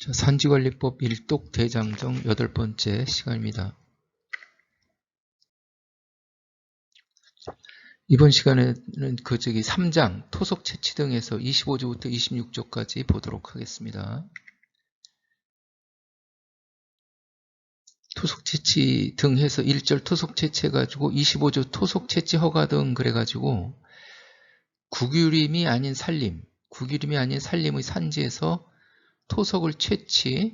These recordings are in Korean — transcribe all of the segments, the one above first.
자, 산지관리법 1독 대장정 8번째 시간입니다. 이번 시간에는 3장 토속 채취 등에서 25조부터 26조까지 보도록 하겠습니다. 토속 채취 등 해서 1절 토속 채취 해가지고 25조 토속 채취 허가 등 그래가지고 국유림이 아닌 산림의 산지에서 토속을 채취해서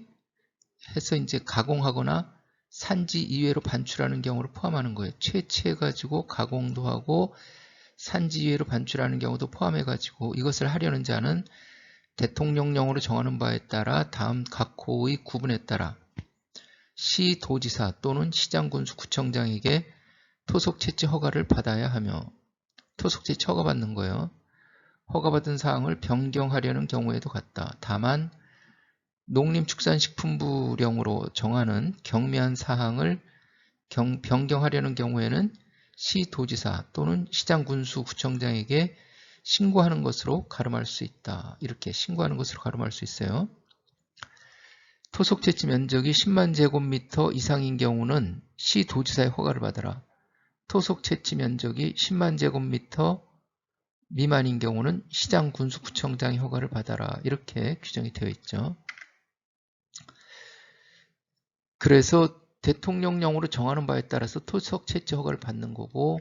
이제 가공하거나 산지 이외로 반출하는 경우를 포함하는 거예요. 채취해가지고 가공도 하고 산지 이외로 반출하는 경우도 포함해가지고 이것을 하려는 자는 대통령령으로 정하는 바에 따라 다음 각 호의 구분에 따라 시도지사 또는 시장군수구청장에게 토속 채취 허가를 받아야 하며 토속 채취 허가받는 거예요. 허가받은 사항을 변경하려는 경우에도 같다. 다만 농림축산식품부령으로 정하는 경미한 사항을 변경하려는 경우에는 시도지사 또는 시장군수구청장에게 신고하는 것으로 가름할 수 있다. 이렇게 신고하는 것으로 가름할 수 있어요. 토속 채취 면적이 10만 제곱미터 이상인 경우는 시도지사의 허가를 받아라. 토속 채취 면적이 10만 제곱미터 미만인 경우는 시장군수구청장의 허가를 받아라. 이렇게 규정이 되어 있죠. 그래서 대통령령으로 정하는 바에 따라서 토속 채취 허가를 받는 거고,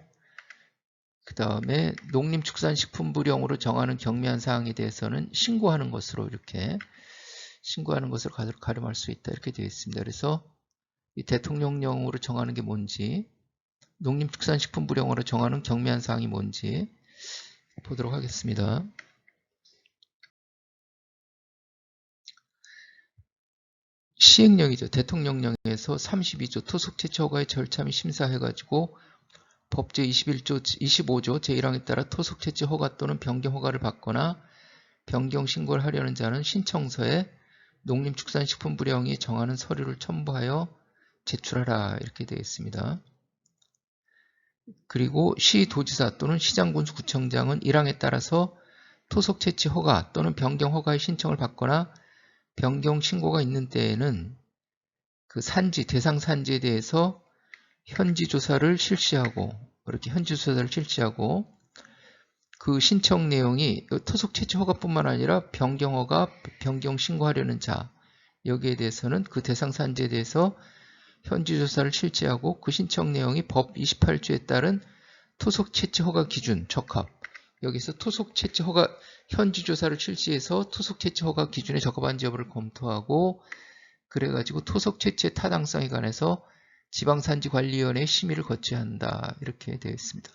그 다음에 농림축산식품부령으로 정하는 경미한 사항에 대해서는 신고하는 것으로 이렇게 신고하는 것을 가름할 수 있다. 이렇게 되어 있습니다. 그래서 이 대통령령으로 정하는 게 뭔지, 농림축산식품부령으로 정하는 경미한 사항이 뭔지 보도록 하겠습니다. 시행령이죠. 대통령령에서 32조 토속 채취 허가의 절차 및 심사해가지고 법제 25조 제1항에 따라 토속 채취 허가 또는 변경 허가를 받거나 변경 신고를 하려는 자는 신청서에 농림축산식품부령이 정하는 서류를 첨부하여 제출하라. 이렇게 되어 있습니다. 그리고 시도지사 또는 시장군수구청장은 1항에 따라서 토속 채취 허가 또는 변경 허가의 신청을 받거나 변경 신고가 있는 때에는 그 산지, 대상 산지에 대해서 현지 조사를 실시하고, 이렇게 현지 조사를 실시하고, 그 신청 내용이 토속 채취 허가뿐만 아니라 변경 허가, 변경 신고하려는 자, 여기에 대해서는 그 대상 산지에 대해서 현지 조사를 실시하고 그 신청 내용이 법 28조에 따른 토속 채취 허가 기준 적합, 여기서 토속 채취 허가 현지 조사를 실시해서 토속 채취 허가 기준에 적합한지 여부를 검토하고, 그래가지고 토속 채취의 타당성에 관해서 지방산지관리위원회의 심의를 거쳐야 한다. 이렇게 되어 있습니다.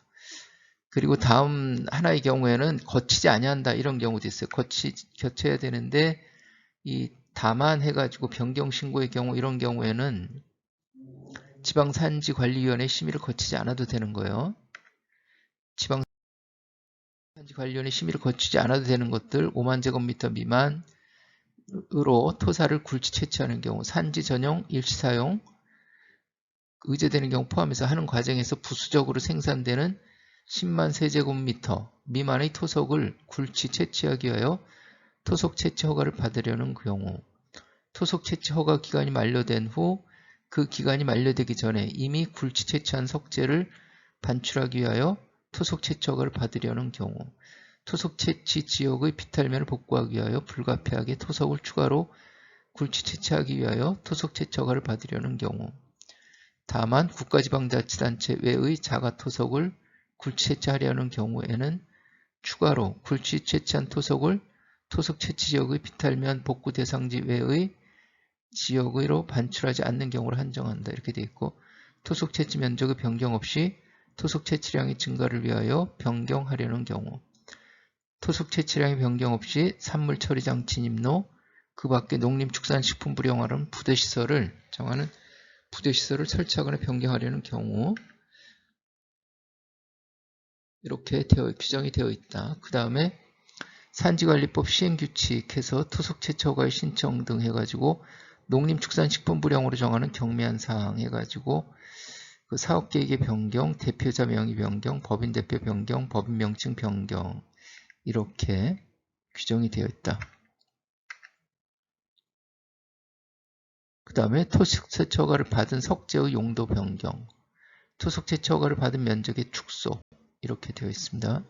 그리고 다음 하나의 경우에는 거치지 아니한다. 이런 경우도 있어요. 거쳐야 되는데 다만 해가지고 변경 신고의 경우, 이런 경우에는 지방산지관리위원회 심의를 거치지 않아도 되는 거예요. 지방산지관리위원회 심의를 거치지 않아도 되는 것들 5만 제곱미터 미만으로 토사를 굴치 채취하는 경우, 산지 전용 일시사용 의제되는 경우 포함해서 하는 과정에서 부수적으로 생산되는 10만 세제곱미터 미만의 토속을 굴치 채취하기 위하여 토속 채취 허가를 받으려는 경우, 토속 채취 허가 기간이 만료된 후 그 기간이 만료되기 전에 이미 굴치 채취한 석재를 반출하기 위하여 토속 채취 허가를 받으려는 경우, 토속 채취 지역의 비탈면을 복구하기 위하여 불가피하게 토속을 추가로 굴치 채취하기 위하여 토속 채취 허가를 받으려는 경우, 다만 국가지방자치단체 외의 자가토속을 굴치 채취하려는 경우에는 추가로 굴치 채취한 토속을 토속 채취 지역의 비탈면 복구 대상지 외의 지역으로 반출하지 않는 경우를 한정한다. 이렇게 되어 있고, 토속 채취 면적의 변경 없이 토속 채취량의 증가를 위하여 변경하려는 경우, 토속 채취량의 변경 없이 산물 처리장 진입로, 그 밖에 농림축산식품부령하는 부대시설을 정하는 부대시설을 설치하거나 변경하려는 경우, 이렇게 규정이 되어 있다. 그 다음에 산지관리법 시행규칙에서 토속 채취 허가의 신청 등 해가지고 농림축산식품부령으로 정하는 경미한 사항 해가지고 그 사업계획의 변경, 대표자 명의 변경, 법인 대표 변경, 법인 명칭 변경, 이렇게 규정이 되어 있다. 그 다음에 토속채취 허가를 받은 석재의 용도 변경, 토속채취 허가를 받은 면적의 축소 이렇게 되어 있습니다.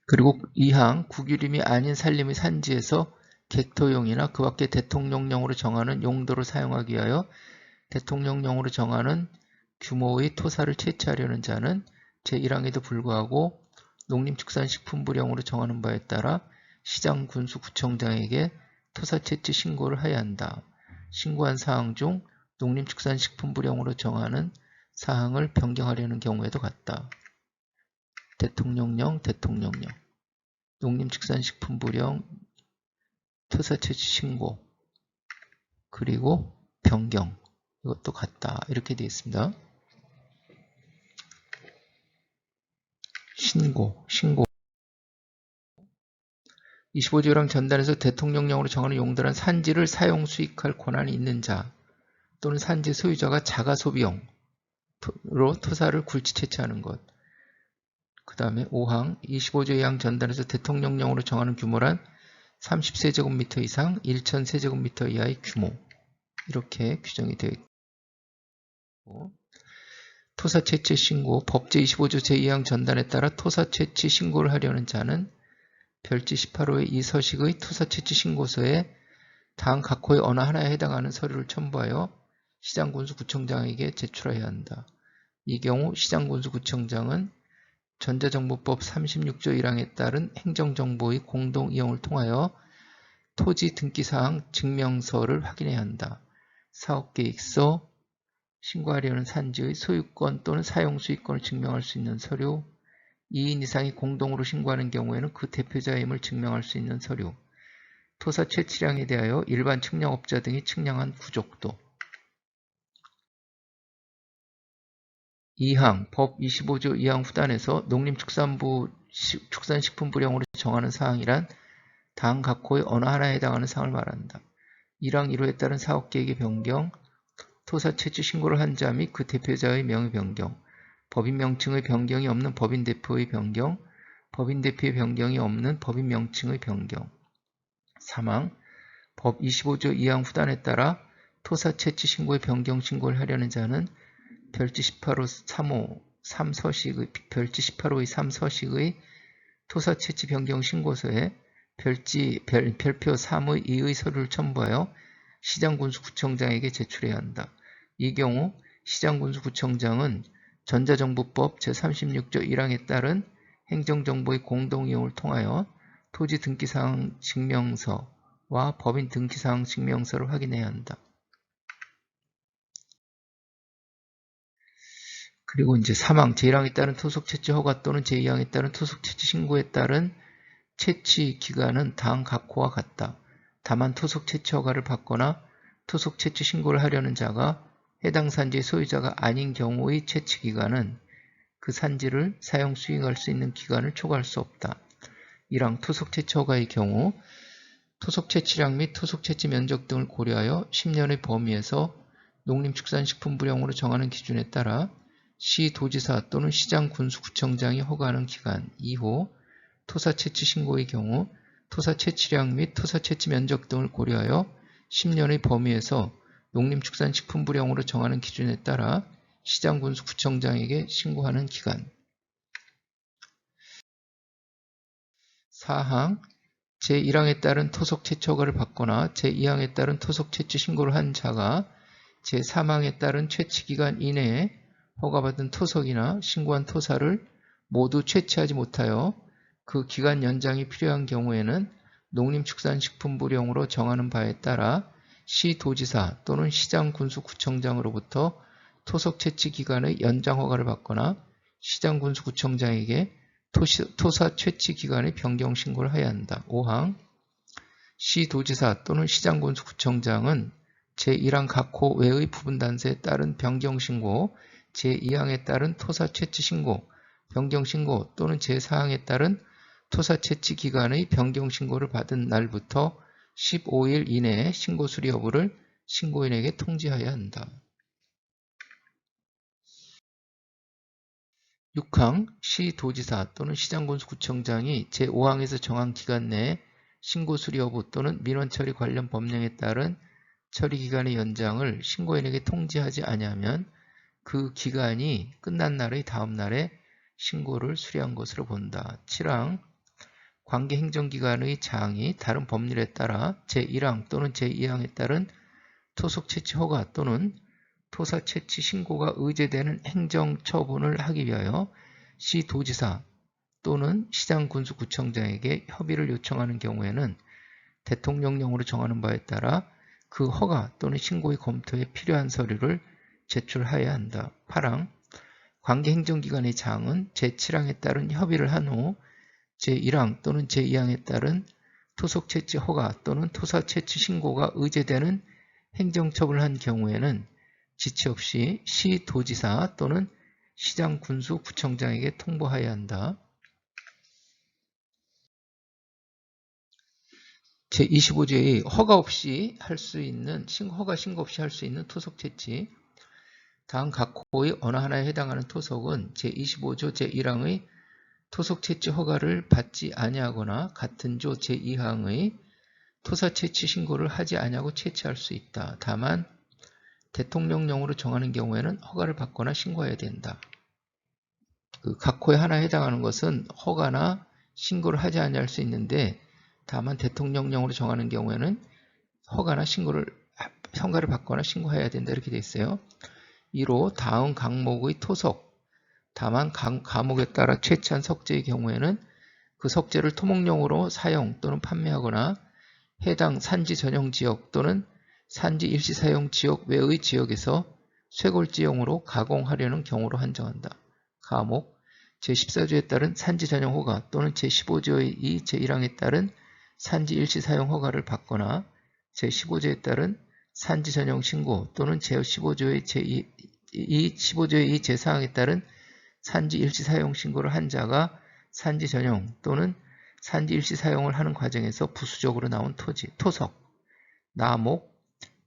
그리고 2항 국유림이 아닌 산림의 산지에서 객토용이나 그 밖에 대통령령으로 정하는 용도로 사용하기 위하여 대통령령으로 정하는 규모의 토사를 채취하려는 자는 제1항에도 불구하고 농림축산식품부령으로 정하는 바에 따라 시장 군수구청장에게 토사 채취 신고를 하여야 한다. 신고한 사항 중 농림축산식품부령으로 정하는 사항을 변경하려는 경우에도 같다. 대통령령, 농림축산식품부령, 토사 채취 신고, 그리고 변경, 이것도 같다. 이렇게 되어 있습니다. 신고. 25조 1항 전단에서 대통령령으로 정하는 용도란 산지를 사용 수익할 권한이 있는 자 또는 산지 소유자가 자가 소비용으로 토사를 굴치 채취하는 것. 그 다음에 5항 25조 2항 전단에서 대통령령으로 정하는 규모란 30세제곱미터 이상 1000세제곱미터 이하의 규모 이렇게 규정이 되어 있고 토사 채취 신고 법 제25조 제2항 전단에 따라 토사 채취 신고를 하려는 자는 별지 18호의 이 서식의 토사 채취 신고서에 다음 각 호의 어느 하나에 해당하는 서류를 첨부하여 시장군수구청장에게 제출해야 한다. 이 경우 시장군수구청장은 전자정보법 36조 1항에 따른 행정정보의 공동이용을 통하여 토지 등기사항 증명서를 확인해야 한다. 사업계획서, 신고하려는 산지의 소유권 또는 사용수익권을 증명할 수 있는 서류, 2인 이상이 공동으로 신고하는 경우에는 그 대표자임을 증명할 수 있는 서류, 토사 채취량에 대하여 일반 측량업자 등이 측량한 구족도. 2항 법 25조 2항 후단에서 농림축산부 축산식품부령으로 정하는 사항이란 다음 각 호의 어느 하나에 해당하는 사항을 말한다. 1항 1호에 따른 사업계획의 변경, 토사 채취 신고를 한 자 및 그 대표자의 명의 변경, 법인 명칭의 변경이 없는 법인 대표의 변경, 법인 대표의 변경이 없는 법인 명칭의 변경. 3항 법 25조 2항 후단에 따라 토사 채취 신고의 변경 신고를 하려는 자는 별지 18호 3호 3서식의 별지 18호의 3서식의 토사 채취 변경 신고서에 별표 3의 2의 서류를 첨부하여 시장군수구청장에게 제출해야 한다. 이 경우 시장군수구청장은 전자정보법 제36조 1항에 따른 행정정보의 공동이용을 통하여 토지 등기사항 증명서와 법인 등기사항 증명서를 확인해야 한다. 그리고 이제 3항 제1항에 따른 토속채취 허가 또는 제2항에 따른 토속채취 신고에 따른 채취 기간은 다음 각 호와 같다. 다만 토속채취 허가를 받거나 토속채취 신고를 하려는 자가 해당 산지의 소유자가 아닌 경우의 채취 기간은 그 산지를 사용 수익할 수 있는 기간을 초과할 수 없다. 1항 토속채취 허가의 경우 토속채취량 및 토속채취 면적 등을 고려하여 10년의 범위에서 농림축산식품부령으로 정하는 기준에 따라 시도지사 또는 시장군수구청장이 허가하는 기간 2호 토사채취 신고의 경우 토사채취량 및 토사채취 면적 등을 고려하여 10년의 범위에서 농림축산식품부령으로 정하는 기준에 따라 시장군수구청장에게 신고하는 기간. 4항 제1항에 따른 토속채취 허가를 받거나 제2항에 따른 토속채취 신고를 한 자가 제3항에 따른 채취기간 이내에 허가받은 토속이나 신고한 토사를 모두 채취하지 못하여 그 기간 연장이 필요한 경우에는 농림축산식품부령으로 정하는 바에 따라 시도지사 또는 시장군수구청장으로부터 토속채취 기간의 연장 허가를 받거나 시장군수구청장에게 토사 채취 기간의 변경 신고를 해야 한다. 5항 시도지사 또는 시장군수구청장은 제1항 각 호 외의 부분 단서에 따른 변경 신고, 제2항에 따른 토사 채취 신고, 변경 신고 또는 제4항에 따른 토사 채취 기간의 변경 신고를 받은 날부터 15일 이내에 신고 수리 여부를 신고인에게 통지해야 한다. 6항 시도지사 또는 시장군수구청장이 제5항에서 정한 기간 내에 신고 수리 여부 또는 민원 처리 관련 법령에 따른 처리 기간의 연장을 신고인에게 통지하지 아니하면 그 기간이 끝난 날의 다음 날에 신고를 수리한 것으로 본다. 7항 관계 행정기관의 사항이 다른 법률에 따라 제1항 또는 제2항에 따른 토속 채취 허가 또는 토사 채취 신고가 의제되는 행정처분을 하기 위하여 시도지사 또는 시장군수구청장에게 협의를 요청하는 경우에는 대통령령으로 정하는 바에 따라 그 허가 또는 신고의 검토에 필요한 서류를 제출해야 한다. 8항 관계행정기관의 사항은 제7항에 따른 협의를 한 후 제1항 또는 제2항에 따른 토속채취 허가 또는 토사채취 신고가 의제되는 행정처분을 한 경우에는 지체 없이 시도지사 또는 시장군수구청장에게 통보해야 한다. 제25조의 허가 없이 할 수 있는 허가 신고 없이 할 수 있는 토속채취 다음 각 호의 어느 하나에 해당하는 토속은 제25조 제1항의 토속채취 허가를 받지 아니하거나 같은 조 제2항의 토사채취 신고를 하지 아니하고 채취할 수 있다. 다만 대통령령으로 정하는 경우에는 허가를 받거나 신고해야 된다. 각 호에 하나에 해당하는 것은 허가나 신고를 하지 아니할 수 있는데 다만 대통령령으로 정하는 경우에는 허가를 받거나 신고해야 된다 이렇게 되어 있어요. 2로 다음 각목의 토속 다만 과목에 따라 채취한 석재의 경우에는 그 석재를 토목용으로 사용 또는 판매하거나 해당 산지 전용 지역 또는 산지 일시 사용 지역 외의 지역에서 쇄골지용으로 가공하려는 경우로 한정한다. 과목 제14조에 따른 산지 전용 허가 또는 제15조의 제1항에 따른 산지 일시 사용 허가를 받거나 제15조에 따른 산지 전용 신고 또는 제15조의 제15조의 제4항에 따른 산지 일시 사용 신고를 한 자가 산지 전용 또는 산지 일시 사용을 하는 과정에서 부수적으로 나온 토석, 나목,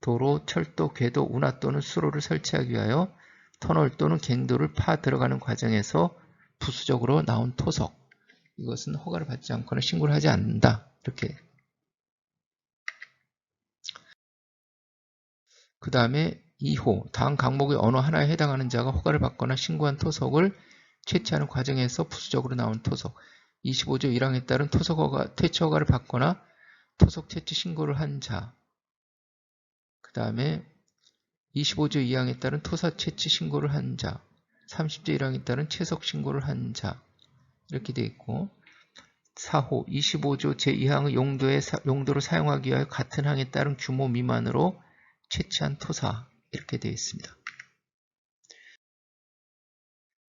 도로, 철도, 궤도, 운하 또는 수로를 설치하기 위하여 터널 또는 갱도를 파 들어가는 과정에서 부수적으로 나온 토석, 이것은 허가를 받지 않거나 신고를 하지 않는다. 이렇게. 그 다음에 2호, 다음 각목의 어느 하나에 해당하는 자가 허가를 받거나 신고한 토석을 채취하는 과정에서 부수적으로 나온 토석 25조 1항에 따른 퇴치 허가를 받거나 토속 채취 신고를 한 자 그 다음에 25조 2항에 따른 토사 채취 신고를 한 자 30조 1항에 따른 채석 신고를 한 자 이렇게 되어 있고 4호 25조 제2항의 용도를 사용하기 위하여 같은 항에 따른 규모 미만으로 채취한 토사 이렇게 되어 있습니다.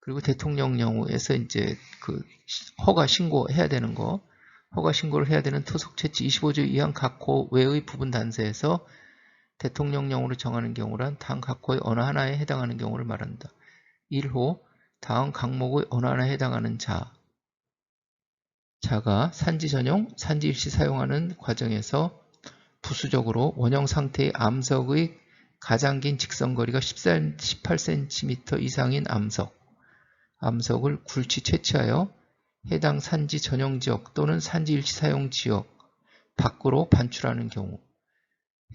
그리고 대통령령에서 이제 그 허가 신고해야 되는 거, 허가 신고를 해야 되는 토속 채취 25조 2항 각 호 외의 부분 단서에서 대통령령으로 정하는 경우란 다음 각 호의 어느 하나에 해당하는 경우를 말한다. 1호 다음 각목의 어느 하나에 해당하는 자가 산지 전용, 산지 일시 사용하는 과정에서 부수적으로 원형 상태의 암석의 가장 긴 직선거리가 18cm 이상인 암석을 굴치 채취하여 해당 산지 전용 지역 또는 산지 일시 사용 지역 밖으로 반출하는 경우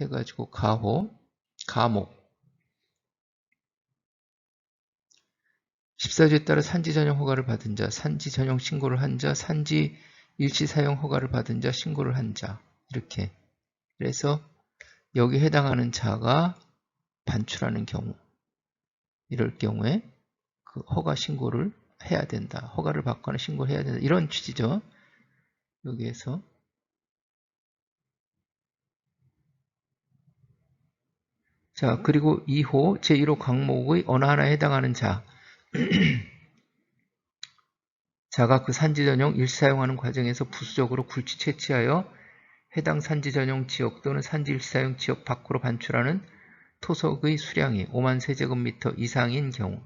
해가지고 가목 14조에 따라 산지 전용 허가를 받은 자, 산지 전용 신고를 한 자, 산지 일시 사용 허가를 받은 자, 신고를 한 자 이렇게 그래서 여기 해당하는 자가 반출하는 경우 이럴 경우에 그 허가 신고를 해야 된다. 허가를 받거나 신고를 해야 된다. 이런 취지죠. 여기에서 자 그리고 2호 제1호 각목의 어느 하나에 해당하는 자가 그 산지 전용 일시 사용하는 과정에서 부수적으로 굴치 채취하여 해당 산지 전용 지역 또는 산지 일시 사용 지역 밖으로 반출하는 토속의 수량이 5만 세제곱미터 이상인 경우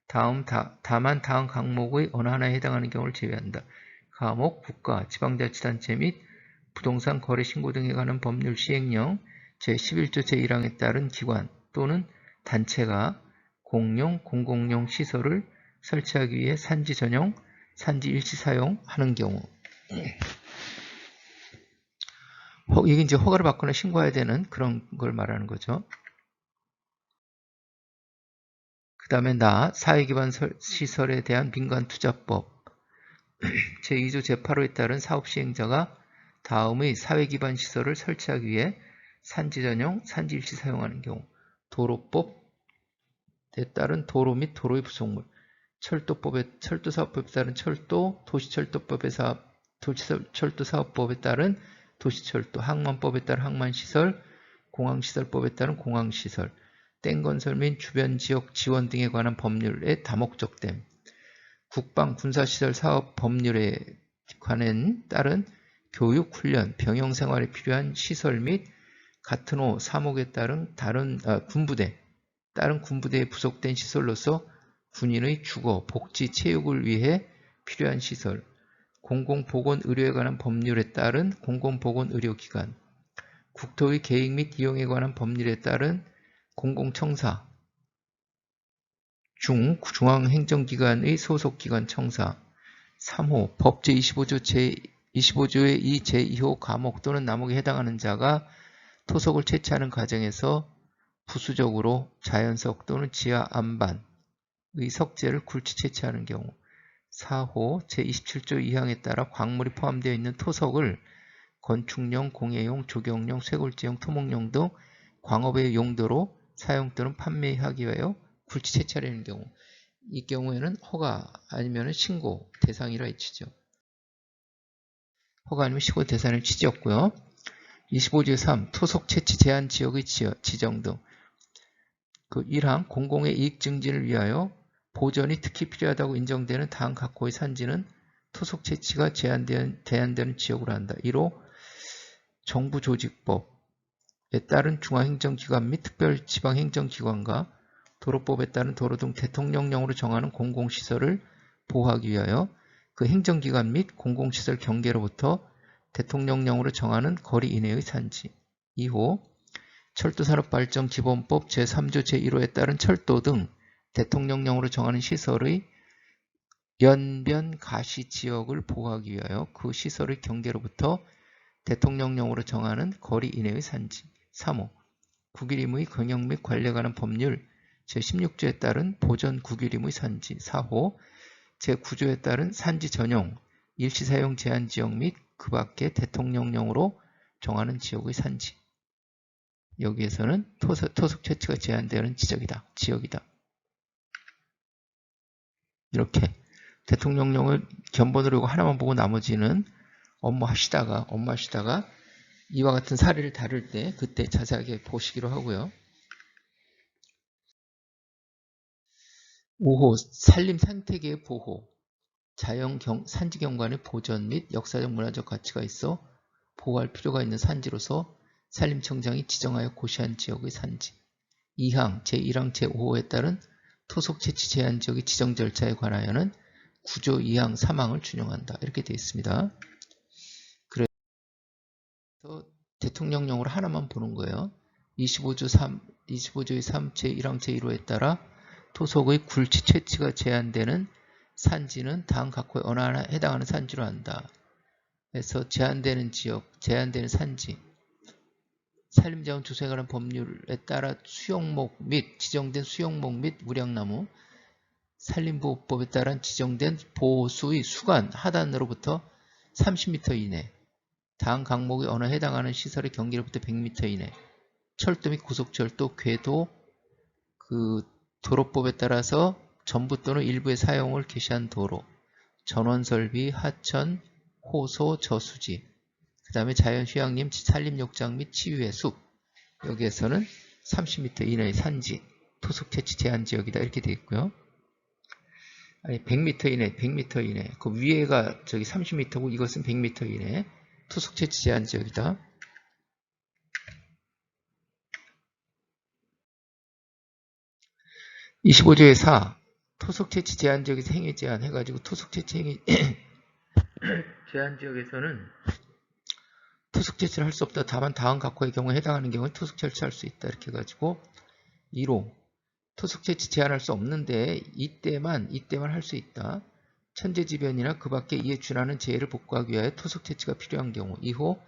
다만 다음 각목의 어느 하나에 해당하는 경우를 제외한다. 과목, 국가, 지방자치단체 및 부동산 거래 신고 등에 관한 법률 시행령 제11조 제1항에 따른 기관 또는 단체가 공용, 공공용 시설을 설치하기 위해 산지 전용, 산지 일시 사용하는 경우 이게 이제 허가를 받거나 신고해야 되는 그런 걸 말하는 거죠. 그 다음에 사회기반 시설에 대한 민간투자법 제2조 제8호에 따른 사업시행자가 다음의 사회기반 시설을 설치하기 위해 산지 전용, 산지 일시 사용하는 경우 도로법에 따른 도로 및 도로의 부속물, 철도사업법에 따른 철도, 도시철도사업법에 따른 도시철도, 항만법에 따른 항만시설, 공항시설법에 따른 공항시설, 땡건설 및 주변 지역 지원 등에 관한 법률의 다목적됨, 국방 군사시설 사업 법률에 관한 따른 교육, 훈련, 병영생활에 필요한 시설 및 같은 호 사목에 따른 군부대에 부속된 시설로서 군인의 주거, 복지, 체육을 위해 필요한 시설, 공공보건의료에 관한 법률에 따른 공공보건의료기관, 국토의 계획 및 이용에 관한 법률에 따른 공공청사, 중앙행정기관의 소속기관 청사, 3호 법 제25조의 2 제2호 과목 또는 남목에 해당하는 자가 토속을 채취하는 과정에서 부수적으로 자연석 또는 지하 안반의 석재를 굴치 채취하는 경우, 4호 제27조 2항에 따라 광물이 포함되어 있는 토석을 건축용, 공예용, 조경용, 쇄골지용, 토목용 등 광업의 용도로 사용 또는 판매하기 위하여 굴치 채취하려는 경우, 이 경우에는 허가 아니면 신고 대상이라 해치죠. 허가 아니면 신고 대상을 취지였고요. 25조의 3 토속 채취 제한 지역의 지정 등 1항 공공의 이익 증진을 위하여 보전이 특히 필요하다고 인정되는 다음 각 호의 산지는 토속 채취가 제한되는 지역으로 한다. 1호 정부조직법에 따른 중앙행정기관 및 특별지방행정기관과 도로법에 따른 도로 등 대통령령으로 정하는 공공시설을 보호하기 위하여 그 행정기관 및 공공시설 경계로부터 대통령령으로 정하는 거리 이내의 산지. 2호 철도산업발전기본법 제3조 제1호에 따른 철도 등 대통령령으로 정하는 시설의 연변 가시 지역을 보호하기 위하여 그 시설의 경계로부터 대통령령으로 정하는 거리 이내의 산지. 3호 국유림의 경영 및 관리에 관한 법률 제16조에 따른 보전 국유림의 산지. 4호 제9조에 따른 산지 전용, 일시사용 제한 지역 및 그 밖에 대통령령으로 정하는 지역의 산지. 여기에서는 토속 채취가 제한되는 지역이다. 이렇게 대통령령을 견본으로 하나만 보고 나머지는 업무하시다가 이와 같은 사례를 다룰 때 그때 자세하게 보시기로 하고요. 5호 산림 생태계의 보호, 자연 산지 경관의 보전 및 역사적 문화적 가치가 있어 보호할 필요가 있는 산지로서 산림청장이 지정하여 고시한 지역의 산지. 2항 제1항 제5호에 따른 토속 채취 제한 지역의 지정 절차에 관하여는 9조 2항 3항을 준용한다. 이렇게 되어 있습니다. 그래서 대통령령으로 하나만 보는 거예요. 25조의 3 제1항 제1호에 따라 토속의 굴치 채취가 제한되는 산지는 다음 각 호에 어느 하나 해당하는 산지로 한다. 그래서 제한되는 지역, 제한되는 산지, 산림자원 조성에 관한 법률에 따라 수용목 및 지정된 수용목 및 무량나무, 산림보호법에 따른 지정된 보호수의 수간 하단으로부터 30m 이내, 다음 강목에 어느 해당하는 시설의 경계로부터 100m 이내, 철도 및 고속철도, 궤도, 도로법에 따라서 전부 또는 일부의 사용을 개시한 도로, 전원설비, 하천, 호소, 저수지, 그 다음에 자연휴양림, 산림욕장 및 치유의 숲, 여기에서는 30m 이내의 산지, 토속 채취 제한 지역이다. 이렇게 되어 있고요. 아니 100m 이내, 그 위에가 저기 30m고 이것은 100m 이내 토속 채취 제한 지역이다. (25조의 4) 토속 채취 제한 지역에서 행위 제한 해가지고 토속 채취 행위 제한 지역에서는 토속 채취를 할 수 없다. 다만 다음 각호의 경우에 해당하는 경우는 토속 채취할 수 있다. 이렇게 해가지고 1호 토속 채취 제한할 수 없는데 이때만 할 수 있다. 천재지변이나 그 밖에 이에 준하는 재해를 복구하기 위하여 토속 채취가 필요한 경우. 2호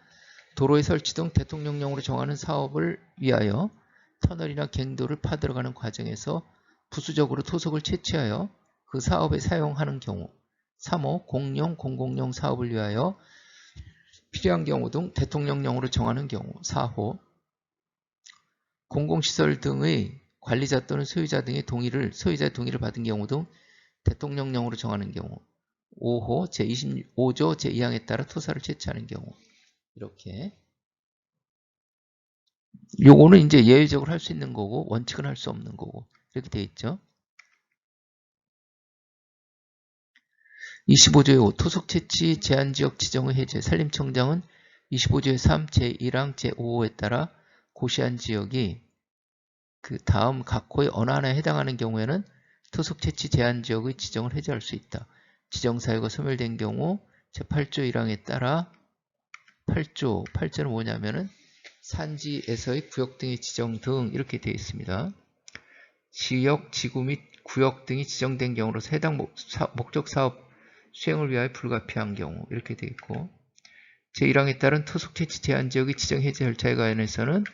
도로의 설치 등 대통령령으로 정하는 사업을 위하여 터널이나 갱도를 파들어가는 과정에서 부수적으로 토속을 채취하여 그 사업에 사용하는 경우. 3호 공용, 공공용 사업을 위하여 필요한 경우 등 대통령령으로 정하는 경우. 4호 공공시설 등의 관리자 또는 소유자 등의 소유자의 동의를 받은 경우 등 대통령령으로 정하는 경우. 5호 제25조 제2항에 따라 토사를 채취하는 경우. 이렇게. 요거는 이제 예외적으로 할 수 있는 거고 원칙은 할 수 없는 거고 이렇게 돼 있죠. 25조의 5 토속 채취 제한지역 지정의 해제. 산림청장은 25조의 3 제1항 제5호에 따라 고시한 지역이 그 다음 각 호의 어느 하나에 해당하는 경우에는 토속 채취 제한지역의 지정을 해제할 수 있다. 지정사유가 소멸된 경우 제8조 1항에 따라 8조는 뭐냐면은 산지에서의 구역 등의 지정 등 이렇게 되어 있습니다. 지역, 지구 및 구역 등이 지정된 경우로서 해당 목적 사업 수행을 위하여 불가피한 경우 이렇게 되어 있고 제1항에 따른 토속 채취 제한 지역의 지정 해제 절차에 관해서는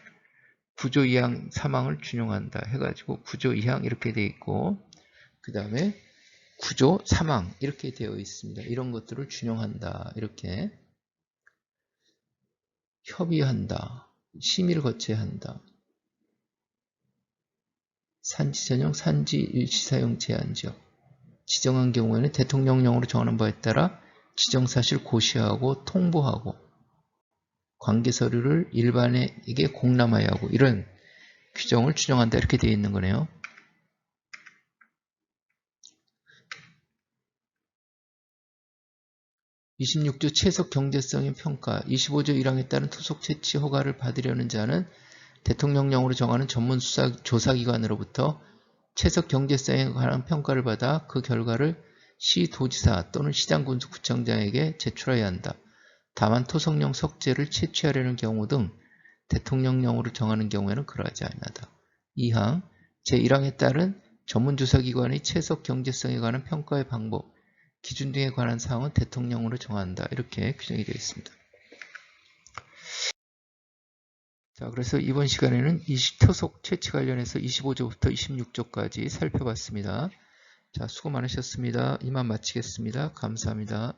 9조 2항 3항을 준용한다 해가지고 9조 2항 이렇게 되어 있고 그 다음에 9조 3항 이렇게 되어 있습니다. 이런 것들을 준용한다. 이렇게 협의한다. 심의를 거쳐야 한다. 산지 전용, 산지 일시사용 제한지역 지정한 경우에는 대통령령으로 정하는 바에 따라 지정사실 고시하고 통보하고 관계서류를 일반에게 공람하여야 하고 이런 규정을 준용한다. 이렇게 되어 있는 거네요. 26조 채석 경제성의 평가 25조 1항에 따른 토속 채취 허가를 받으려는 자는 대통령령으로 정하는 전문 조사기관으로부터 채석 경제성에 관한 평가를 받아 그 결과를 시도지사 또는 시장군수구청장에게 제출해야 한다. 다만 토속령 석재를 채취하려는 경우 등 대통령령으로 정하는 경우에는 그러하지 아니하다. 2항 제1항에 따른 전문조사기관의 채석 경제성에 관한 평가의 방법, 기준 등에 관한 사항은 대통령으로 정한다. 이렇게 규정이 되어 있습니다. 자, 그래서 이번 시간에는 토속 채취 관련해서 25조부터 26조까지 살펴봤습니다. 자, 수고 많으셨습니다. 이만 마치겠습니다. 감사합니다.